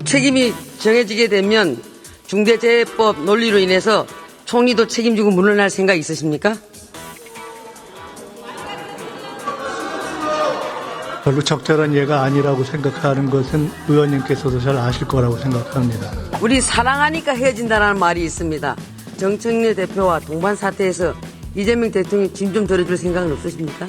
책임이 정해지게 되면 중대재해법 논리로 인해서 총리도 책임지고 물러날 생각 있으십니까? 별로 적절한 예가 아니라고 생각하는 것은 의원님께서도 잘 아실 거라고 생각합니다. 우리 사랑하니까 헤어진다는 말이 있습니다. 정청래 대표와 동반 사태에서 이재명 대통령이 짐 좀 덜어줄 생각은 없으십니까?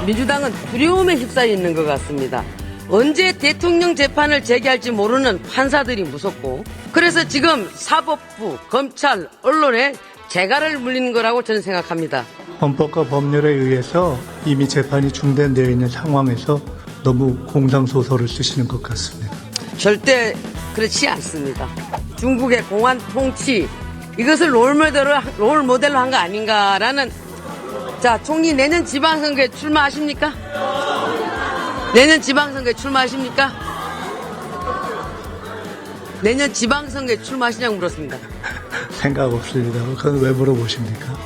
민주당은 두려움에 휩싸여 있는 것 같습니다. 언제 대통령 재판을 제기할지 모르는 판사들이 무섭고, 그래서 지금 사법부, 검찰, 언론에 재갈을 물리는 거라고 저는 생각합니다. 헌법과 법률에 의해서 이미 재판이 중단되어 있는 상황에서 너무 공상소설을 쓰시는 것 같습니다. 절대 그렇지 않습니다. 중국의 공안 통치, 이것을 롤모델로 한 거 아닌가라는. 자, 총리 내년 지방선거에 출마하십니까? 내년 지방선거에 출마하십니까? 내년 지방선거에 출마하시냐고 물었습니다. 생각 없습니다. 그건 왜 물어보십니까?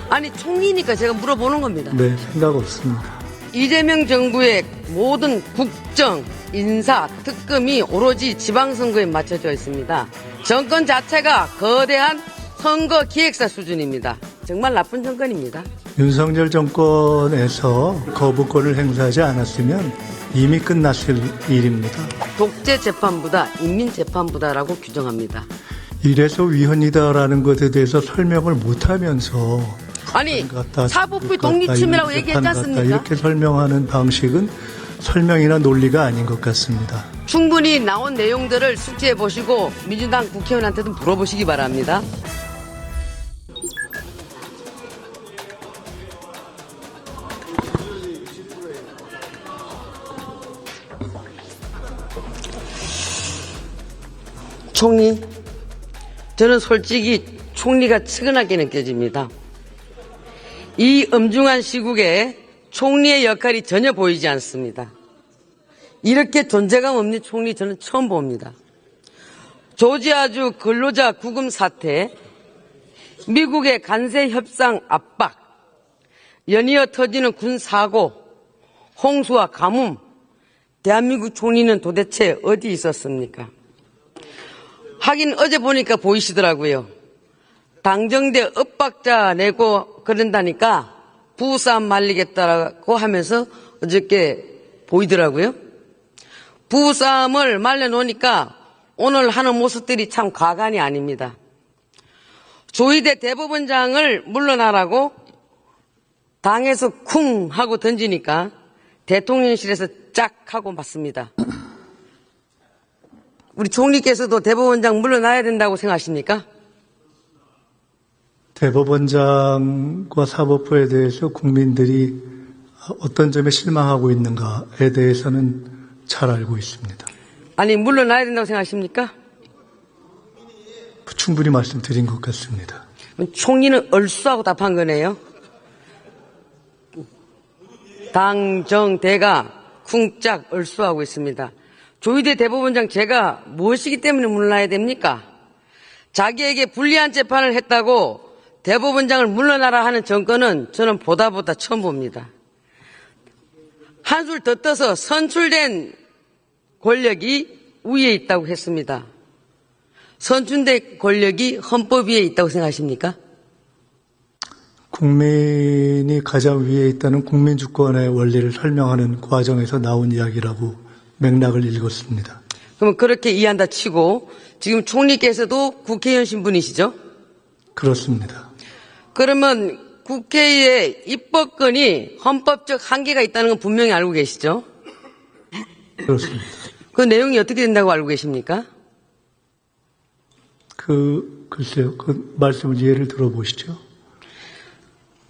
아니, 총리니까 제가 물어보는 겁니다. 네, 생각 없습니다. 이재명 정부의 모든 국정, 인사, 특검이 오로지 지방선거에 맞춰져 있습니다. 정권 자체가 거대한 선거 기획사 수준입니다. 정말 나쁜 정권입니다. 윤석열 정권에서 거부권을 행사하지 않았으면 이미 끝났을 일입니다. 독재재판부다, 인민재판부다라고 규정합니다. 이래서 위헌이다라는 것에 대해서 설명을 못하면서 아니, 사법부의 독립침이라고 얘기했지 않습니까? 이렇게 설명하는 방식은 설명이나 논리가 아닌 것 같습니다. 충분히 나온 내용들을 숙지해 보시고 민주당 국회의원한테도 물어보시기 바랍니다. 총리, 저는 솔직히 총리가 측은하게 느껴집니다. 이 엄중한 시국에 총리의 역할이 전혀 보이지 않습니다. 이렇게 존재감 없는 총리 저는 처음 봅니다. 조지아주 근로자 구금 사태, 미국의 관세 협상 압박, 연이어 터지는 군사고, 홍수와 가뭄, 대한민국 총리는 도대체 어디 있었습니까? 하긴 어제 보니까 보이시더라고요. 당정대 엇박자 내고 그런다니까 부부싸움 말리겠다고 하면서 어저께 보이더라고요. 부부싸움을 말려놓으니까 오늘 하는 모습들이 참 과간이 아닙니다. 조희대 대법원장을 물러나라고 당에서 쿵 하고 던지니까 대통령실에서 짝 하고 맞습니다. 우리 총리께서도 대법원장 물러나야 된다고 생각하십니까? 대법원장과 사법부에 대해서 국민들이 어떤 점에 실망하고 있는가에 대해서는 잘 알고 있습니다. 아니, 물러나야 된다고 생각하십니까? 충분히 말씀드린 것 같습니다. 총리는 얼쑤하고 답한 거네요. 당정대가 쿵짝 얼쑤하고 있습니다. 조희대 대법원장 제가 무엇이기 때문에 물러나야 됩니까? 자기에게 불리한 재판을 했다고 대법원장을 물러나라 하는 정권은 저는 보다 처음 봅니다. 한술 더 떠서 선출된 권력이 위에 있다고 했습니다. 선출된 권력이 헌법 위에 있다고 생각하십니까? 국민이 가장 위에 있다는 국민주권의 원리를 설명하는 과정에서 나온 이야기라고 맥락을 읽었습니다. 그럼 그렇게 이해한다 치고 지금 총리께서도 국회의원 신분이시죠? 그렇습니다. 그러면 국회의 입법권이 헌법적 한계가 있다는 건 분명히 알고 계시죠? 그렇습니다. 그 내용이 어떻게 된다고 알고 계십니까? 글쎄요. 그 말씀을 예를 들어보시죠.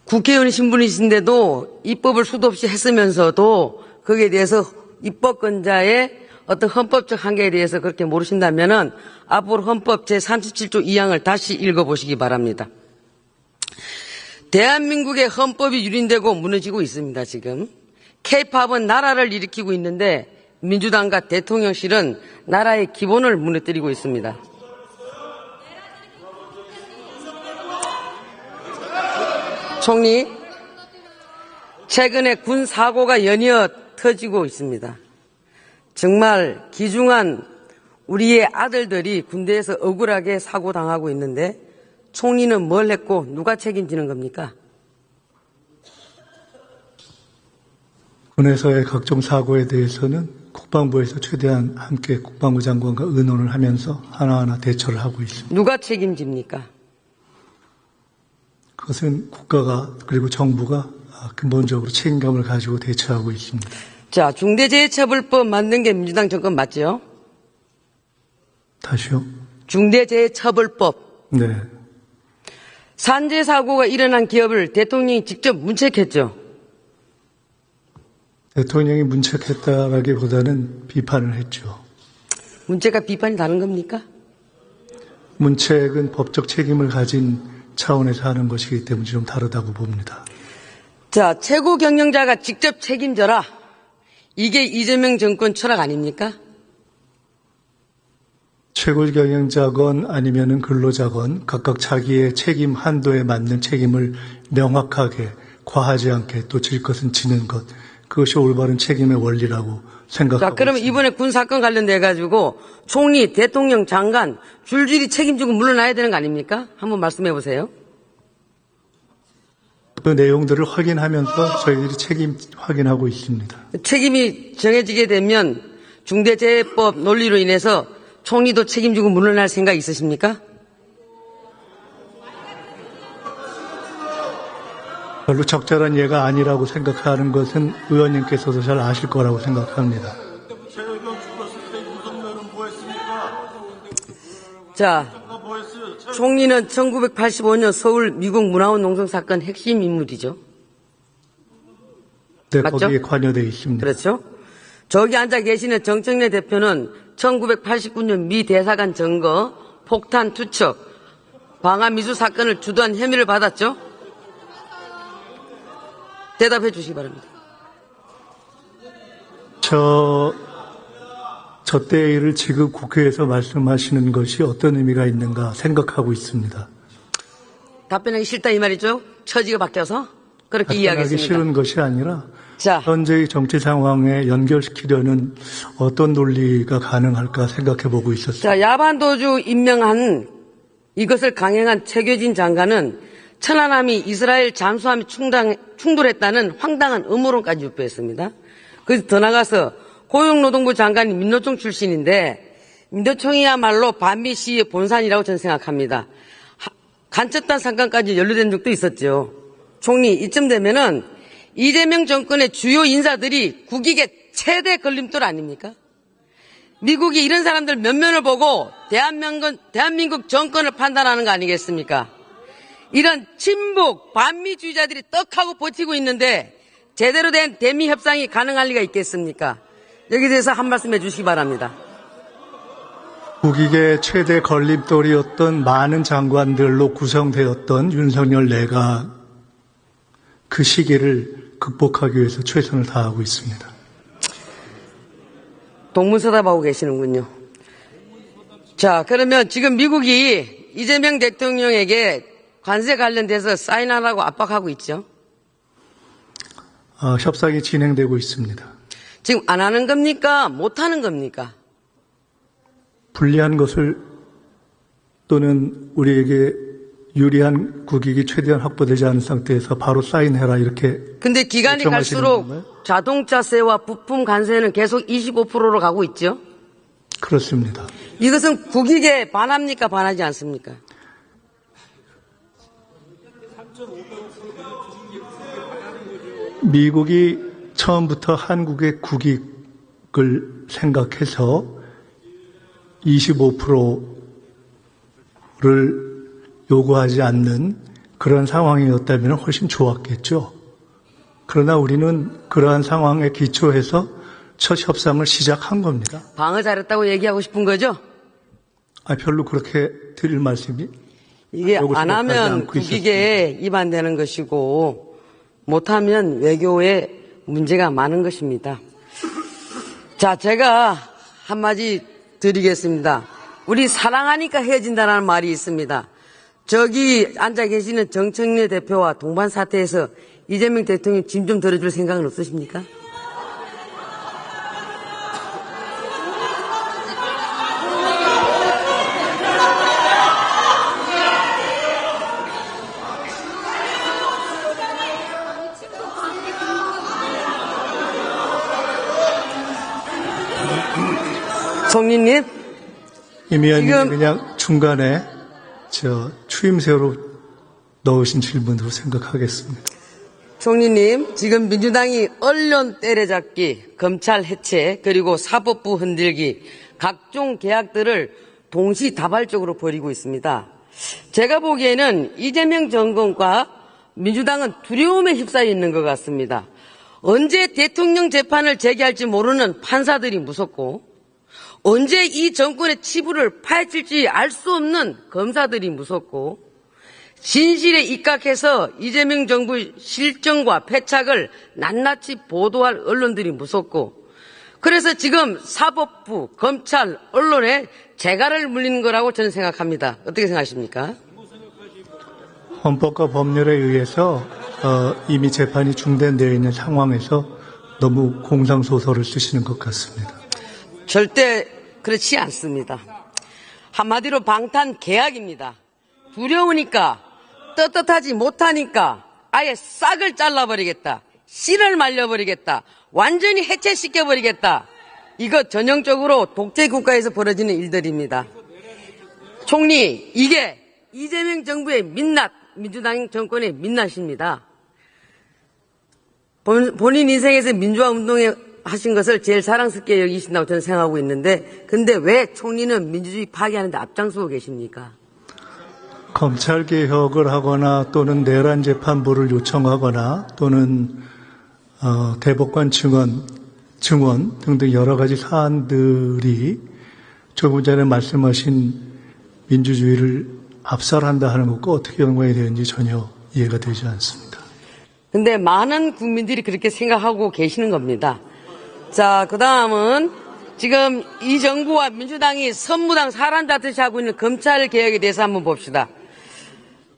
국회의원 신분이신데도 입법을 수도 없이 했으면서도 거기에 대해서 입법권자의 어떤 헌법적 한계에 대해서 그렇게 모르신다면은 앞으로 헌법 제37조 2항을 다시 읽어보시기 바랍니다. 대한민국의 헌법이 유린되고 무너지고 있습니다, 지금. K-팝은 나라를 일으키고 있는데 민주당과 대통령실은 나라의 기본을 무너뜨리고 있습니다. 총리, 최근에 군 사고가 연이어 터지고 있습니다. 정말 귀중한 우리의 아들들이 군대에서 억울하게 사고당하고 있는데 총리는 뭘 했고 누가 책임지는 겁니까? 군에서의 각종 사고에 대해서는 국방부에서 최대한 함께 국방부 장관과 의논을 하면서 하나하나 대처를 하고 있습니다. 누가 책임집니까? 그것은 국가가 그리고 정부가 근본적으로 책임감을 가지고 대처하고 있습니다. 자, 중대재해처벌법 만든 게 민주당 정권 맞죠? 다시요? 중대재해처벌법. 네. 산재 사고가 일어난 기업을 대통령이 직접 문책했죠. 대통령이 문책했다라기보다는 비판을 했죠. 문책과 비판이 다른 겁니까? 문책은 법적 책임을 가진 차원에서 하는 것이기 때문에 좀 다르다고 봅니다. 자, 최고 경영자가 직접 책임져라. 이게 이재명 정권 철학 아닙니까? 최고 경영자건 아니면은 근로자건 각각 자기의 책임 한도에 맞는 책임을 명확하게 과하지 않게 또 질 것은 지는 것. 그것이 올바른 책임의 원리라고 생각하고 자, 그러면 있습니다. 이번에 군 사건 관련돼 가지고 총리, 대통령, 장관 줄줄이 책임지고 물러나야 되는 거 아닙니까? 한번 말씀해 보세요. 그 내용들을 확인하면서 저희들이 책임 확인하고 있습니다. 책임이 정해지게 되면 중대재해법 논리로 인해서 총리도 책임지고 물러날 생각 있으십니까? 별로 적절한 예가 아니라고 생각하는 것은 의원님께서도 잘 아실 거라고 생각합니다. 자, 총리는 1985년 서울 미국 문화원 농성 사건 핵심 인물이죠. 네, 맞죠? 거기에 관여되어 있습니다. 그렇죠? 저기 앉아 계시는 정청래 대표는 1989년 미 대사관 점거, 폭탄 투척, 방화 미수 사건을 주도한 혐의를 받았죠? 대답해 주시기 바랍니다. 저 때의 일을 지금 국회에서 말씀하시는 것이 어떤 의미가 있는가 생각하고 있습니다. 답변하기 싫다 이 말이죠? 처지가 바뀌어서? 그렇게 답변하기 이해하겠습니다. 싫은 것이 아니라 자, 현재의 정치 상황에 연결시키려는 어떤 논리가 가능할까 생각해 보고 있었습니다. 자, 야반도주 임명한 이것을 강행한 최교진 장관은 천안함이 이스라엘 잠수함이 충돌했다는 황당한 음모론까지 유포했습니다. 그래서 더 나가서 고용노동부 장관이 민노총 출신인데 민노총이야말로 반미 시의 본산이라고 저는 생각합니다. 간첩단 사건까지 연루된 적도 있었죠. 총리 이쯤 되면은 이재명 정권의 주요 인사들이 국익의 최대 걸림돌 아닙니까? 미국이 이런 사람들 면면을 보고 대한민국 정권을 판단하는 거 아니겠습니까? 이런 친북 반미주의자들이 떡하고 버티고 있는데 제대로 된 대미 협상이 가능할 리가 있겠습니까? 여기에 대해서 한 말씀 해주시기 바랍니다. 국익의 최대 걸림돌이었던 많은 장관들로 구성되었던 윤석열 내각 그 시기를 극복하기 위해서 최선을 다하고 있습니다. 동문서답하고 계시는군요. 자, 그러면 지금 미국이 이재명 대통령에게 관세 관련돼서 사인하라고 압박하고 있죠. 협상이 진행되고 있습니다. 지금 안 하는 겁니까? 못 하는 겁니까? 불리한 것을 또는 우리에게 유리한 국익이 최대한 확보되지 않은 상태에서 바로 사인해라 이렇게 근데 기간이 요청하시는 갈수록 건가요? 자동차세와 부품 관세는 계속 25%로 가고 있죠. 그렇습니다. 이것은 국익에 반합니까? 반하지 않습니까? 미국이 처음부터 한국의 국익을 생각해서 25%를 요구하지 않는 그런 상황이었다면 훨씬 좋았겠죠. 그러나 우리는 그러한 상황에 기초해서 첫 협상을 시작한 겁니다. 방어 잘했다고 얘기하고 싶은 거죠? 별로 그렇게 드릴 말씀이 이게 그러고 안 생각하지 하면 않고 국익에 위반되는 것이고 못하면 외교에 문제가 많은 것입니다. 자, 제가 한마디 드리겠습니다. 우리 사랑하니까 헤어진다는 말이 있습니다. 저기 앉아 계시는 정청래 대표와 동반 사태에서 이재명 대통령 짐 좀 덜어줄 생각은 없으십니까? 총리님, 임 의원님 지금- 그냥 중간에 추임새로 넣으신 질문으로 생각하겠습니다. 총리님, 지금 민주당이 언론 때려잡기, 검찰 해체, 그리고 사법부 흔들기, 각종 계약들을 동시다발적으로 벌이고 있습니다. 제가 보기에는 이재명 정권과 민주당은 두려움에 휩싸여 있는 것 같습니다. 언제 대통령 재판을 제기할지 모르는 판사들이 무섭고, 언제 이 정권의 치부를 파헤칠지 알 수 없는 검사들이 무섭고, 진실에 입각해서 이재명 정부의 실정과 패착을 낱낱이 보도할 언론들이 무섭고, 그래서 지금 사법부, 검찰, 언론에 재갈을 물리는 거라고 저는 생각합니다. 어떻게 생각하십니까? 헌법과 법률에 의해서 이미 재판이 중단되어 있는 상황에서 너무 공상소설을 쓰시는 것 같습니다. 절대 그렇지 않습니다. 한마디로 방탄 계약입니다. 두려우니까, 떳떳하지 못하니까 아예 싹을 잘라버리겠다. 씨를 말려버리겠다. 완전히 해체시켜버리겠다. 이거 전형적으로 독재 국가에서 벌어지는 일들입니다. 총리, 이게 이재명 정부의 민낯, 민주당 정권의 민낯입니다. 본인 인생에서 민주화 운동에 하신 것을 제일 사랑스럽게 여기신다고 저는 생각하고 있는데, 근데 왜 총리는 민주주의 파괴하는 데 앞장서고 계십니까? 검찰 개혁을 하거나 또는 내란 재판부를 요청하거나 또는 대법관 증언 등등 여러 가지 사안들이 조금 전에 말씀하신 민주주의를 압살한다 하는 것과 어떻게 연관이 되는지 전혀 이해가 되지 않습니다. 근데 많은 국민들이 그렇게 생각하고 계시는 겁니다. 자, 그 다음은 지금 이 정부와 민주당이 선무당 사란다듯이 하고 있는 검찰 개혁에 대해서 한번 봅시다.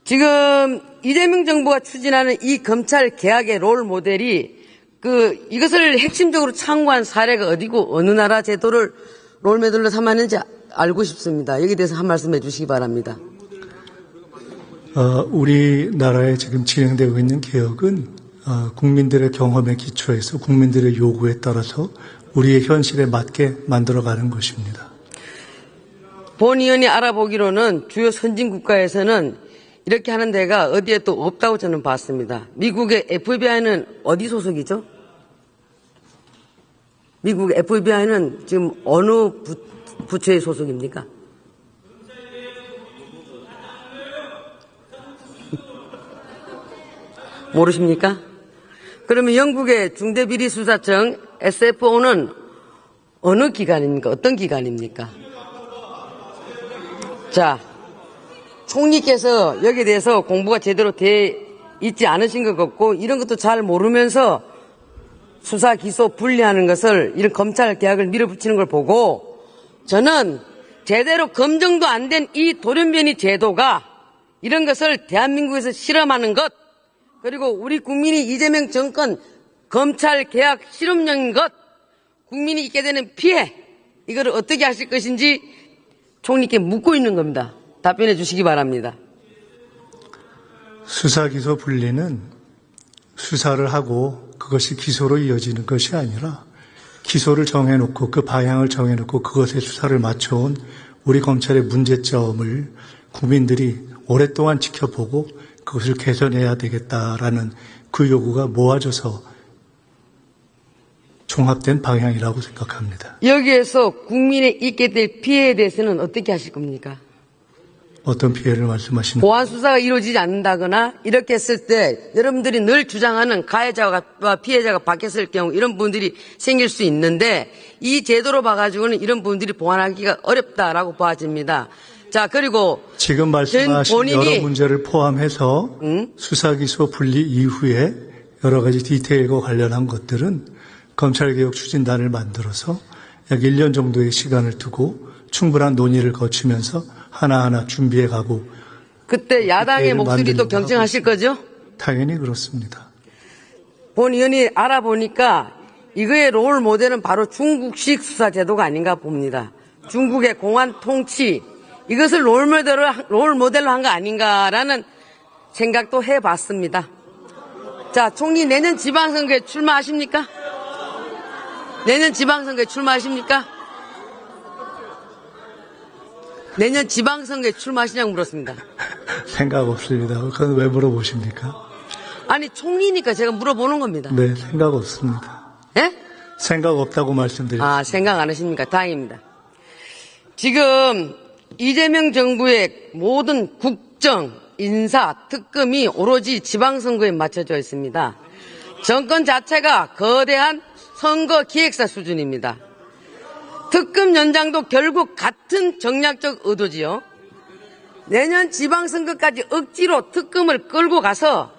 지금 이재명 정부가 추진하는 이 검찰 개혁의 롤 모델이 이것을 핵심적으로 참고한 사례가 어디고 어느 나라 제도를 롤 모델로 삼았는지 알고 싶습니다. 여기에 대해서 한 말씀 해주시기 바랍니다. 우리나라에 지금 진행되고 있는 개혁은 국민들의 경험에 기초해서 국민들의 요구에 따라서 우리의 현실에 맞게 만들어가는 것입니다. 본 의원이 알아보기로는 주요 선진 국가에서는 이렇게 하는 데가 어디에 또 없다고 저는 봤습니다. 미국의 FBI는 어디 소속이죠? 미국 FBI는 지금 어느 부처의 소속입니까? 모르십니까? 그러면 영국의 중대비리수사청 SFO는 어느 기관입니까? 어떤 기관입니까? 자, 총리께서 여기에 대해서 공부가 제대로 돼 있지 않으신 것 같고, 이런 것도 잘 모르면서 수사, 기소 분리하는 것을, 이런 검찰 개혁을 밀어붙이는 걸 보고, 저는 제대로 검증도 안 된 이 돌연변이 제도가 이런 것을 대한민국에서 실험하는 것, 그리고 우리 국민이 이재명 정권 검찰 개혁 실험용인 것, 국민이 있게 되는 피해, 이거를 어떻게 하실 것인지 총리께 묻고 있는 겁니다. 답변해 주시기 바랍니다. 수사, 기소 분리는 수사를 하고 그것이 기소로 이어지는 것이 아니라 기소를 정해놓고 그 방향을 정해놓고 그것에 수사를 맞춰온 우리 검찰의 문제점을 국민들이 오랫동안 지켜보고 그것을 개선해야 되겠다라는 그 요구가 모아져서 종합된 방향이라고 생각합니다. 여기에서 국민에 있게 될 피해에 대해서는 어떻게 하실 겁니까? 어떤 피해를 말씀하시는? 보안 수사가 이루어지지 않는다거나 이렇게 했을 때 여러분들이 늘 주장하는 가해자와 피해자가 바뀌었을 경우 이런 부분들이 생길 수 있는데, 이 제도로 봐가지고는 이런 부분들이 보완하기가 어렵다라고 봐집니다. 자, 그리고 지금 말씀하신 본인이 여러 문제를 포함해서 수사, 기소 분리 이후에 여러 가지 디테일과 관련한 것들은 검찰개혁 추진단을 만들어서 약 1년 정도의 시간을 두고 충분한 논의를 거치면서 하나하나 준비해가고, 그때 야당의 목소리도 경청하실 거죠? 당연히 그렇습니다. 본 의원이 알아보니까 이거의 롤 모델은 바로 중국식 수사 제도가 아닌가 봅니다. 중국의 공안 통치, 이것을 롤 모델로 한 거 아닌가라는 생각도 해봤습니다. 자, 총리 내년 지방선거에 출마하십니까? 내년 지방선거에 출마하십니까? 내년 지방선거에 출마하시냐고 물었습니다. 생각 없습니다. 그건 왜 물어보십니까? 아니, 총리니까 제가 물어보는 겁니다. 네, 생각 없습니다. 예? 생각 없다고 말씀드렸습니다. 아, 생각 안 하십니까? 다행입니다. 지금 이재명 정부의 모든 국정, 인사, 특검이 오로지 지방선거에 맞춰져 있습니다. 정권 자체가 거대한 선거 기획사 수준입니다. 특검 연장도 결국 같은 정략적 의도지요. 내년 지방선거까지 억지로 특검을 끌고 가서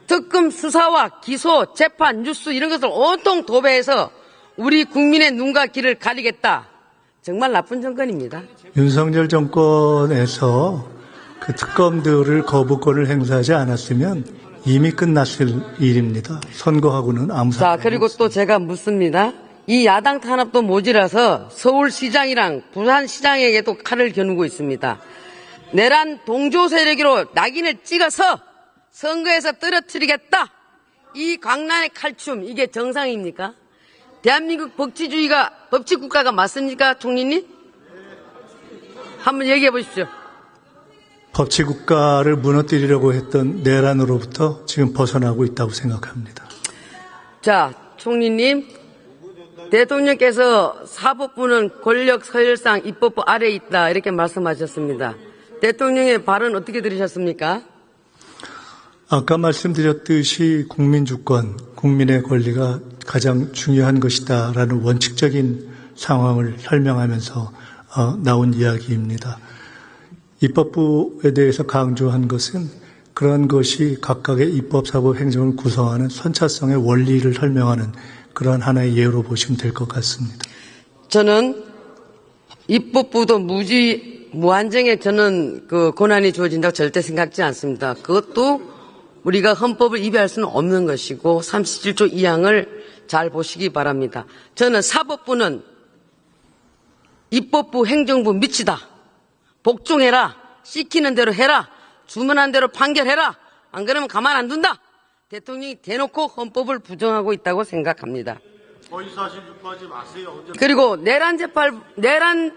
특검 수사와 기소, 재판, 뉴스 이런 것을 온통 도배해서 우리 국민의 눈과 귀를 가리겠다. 정말 나쁜 정권입니다. 윤석열 정권에서 그 특검들을 거부권을 행사하지 않았으면 이미 끝났을 일입니다. 선거하고는 아무 자, 상관이 그리고 또 제가 묻습니다. 이 야당 탄압도 모자라서 서울시장이랑 부산시장에게도 칼을 겨누고 있습니다. 내란 동조 세력으로 낙인을 찍어서 선거에서 떨어뜨리겠다. 이 광란의 칼춤, 이게 정상입니까? 대한민국 법치국가가 맞습니까, 총리님? 한번 얘기해 보십시오. 법치국가를 무너뜨리려고 했던 내란으로부터 지금 벗어나고 있다고 생각합니다. 자, 총리님, 대통령께서 사법부는 권력 서열상 입법부 아래에 있다 이렇게 말씀하셨습니다. 대통령의 발언 어떻게 들으셨습니까? 아까 말씀드렸듯이 국민 주권, 국민의 권리가 가장 중요한 것이다라는 원칙적인 상황을 설명하면서 나온 이야기입니다. 입법부에 대해서 강조한 것은 그런 것이 각각의 입법, 사법, 행정을 구성하는 선차성의 원리를 설명하는 그런 하나의 예로 보시면 될 것 같습니다. 저는 입법부도 무한정에 저는 그 권한이 주어진다고 절대 생각지 않습니다. 그것도 우리가 헌법을 위배할 수는 없는 것이고 37조 2항을 잘 보시기 바랍니다. 저는 사법부는 입법부, 행정부 밑이다. 복종해라. 시키는 대로 해라. 주문한 대로 판결해라. 안 그러면 가만 안 둔다. 대통령이 대놓고 헌법을 부정하고 있다고 생각합니다. 허위사실 유포하지 마세요. 그리고 내란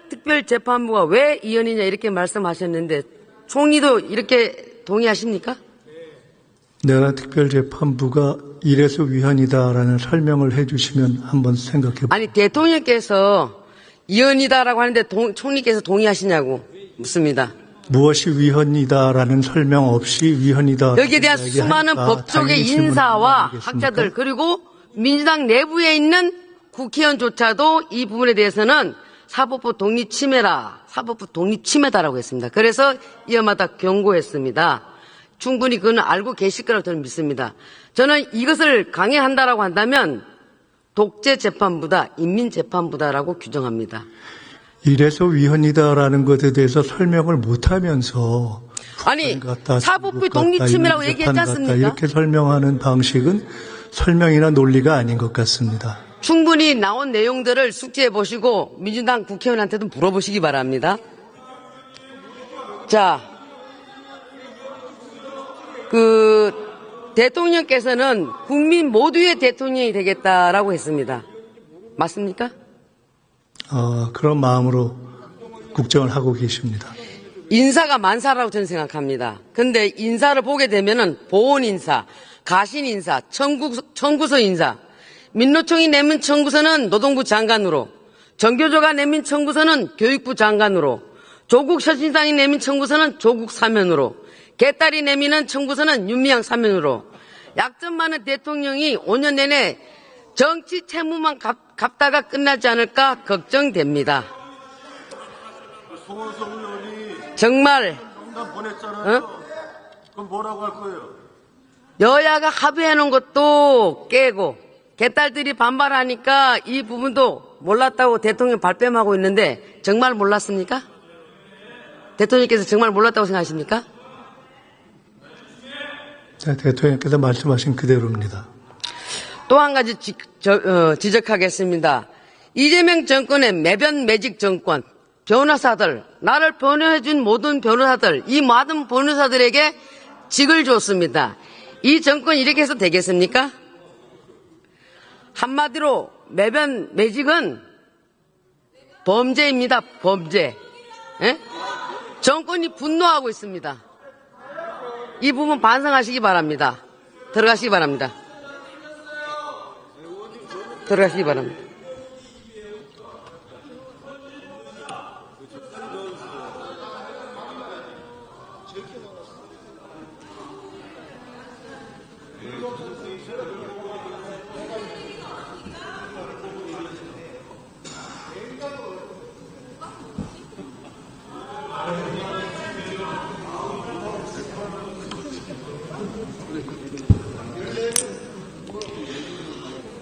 특별재판부가 왜 이연이냐 이렇게 말씀하셨는데 총리도 이렇게 동의하십니까? 내란 특별재판부가 이래서 위헌이다라는 설명을 해주시면 한번 생각해 보세요. 아니 대통령께서 이연이다라고 하는데 총리께서 동의하시냐고 묻습니다. 무엇이 위헌이다라는 설명 없이 위헌이다. 여기에 대한 수많은 법조계 인사와 학자들 그리고 민주당 내부에 있는 국회의원조차도 이 부분에 대해서는 사법부 독립 침해다라고 했습니다. 그래서 이어마다 경고했습니다. 충분히 그건 알고 계실 거라고 저는 믿습니다. 저는 이것을 강행한다라고 한다면 독재재판부다, 인민재판부다라고 규정합니다. 이래서 위헌이다라는 것에 대해서 설명을 못하면서 아니 사법부 독립 침해라고 얘기했지 않습니까? 이렇게 설명하는 방식은 설명이나 논리가 아닌 것 같습니다. 충분히 나온 내용들을 숙지해 보시고 민주당 국회의원한테도 물어보시기 바랍니다. 자, 대통령께서는 국민 모두의 대통령이 되겠다라고 했습니다. 맞습니까? 그런 마음으로 국정을 하고 계십니다. 인사가 만사라고 저는 생각합니다. 근데 인사를 보게 되면은 보훈 인사, 가신 인사, 청구서 인사, 민노총이 내민 청구서는 노동부 장관으로, 정교조가 내민 청구서는 교육부 장관으로, 조국 혁신당이 내민 청구서는 조국 사면으로, 개딸이 내미는 청구서는 윤미향 사면으로, 약점 많은 대통령이 5년 내내 정치 채무만 갚다가 끝나지 않을까 걱정됩니다. 송원석 의원이 정말 명단 보냈잖아요. 그럼 뭐라고 할 거예요? 여야가 합의해놓은 것도 깨고 개딸들이 반발하니까 이 부분도 몰랐다고 대통령 발뺌하고 있는데 정말 몰랐습니까? 대통령께서 정말 몰랐다고 생각하십니까? 네, 대통령께서 말씀하신 그대로입니다. 또 한 가지 지적하겠습니다. 이재명 정권의 매변 매직 정권, 변호사들, 나를 변호해준 모든 변호사들, 이 많은 변호사들에게 직을 줬습니다. 이 정권이 이렇게 해서 되겠습니까? 한마디로 매변 매직은 범죄입니다. 범죄. 예? 정권이 분노하고 있습니다. 이 부분 반성하시기 바랍니다. 들어가시기 바랍니다. 들어가시기 바랍니다.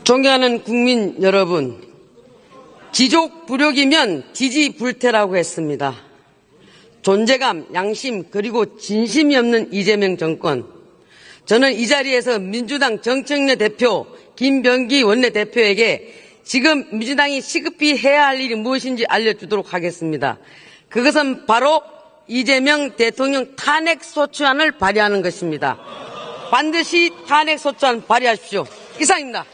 존경하는 국민 여러분, 지족 부력이면 지지불태라고 했습니다. 존재감, 양심, 그리고 진심이 없는 이재명 정권. 저는 이 자리에서 민주당 정청래 대표, 김병기 원내대표에게 지금 민주당이 시급히 해야 할 일이 무엇인지 알려주도록 하겠습니다. 그것은 바로 이재명 대통령 탄핵소추안을 발의하는 것입니다. 반드시 탄핵소추안 발의하십시오. 이상입니다.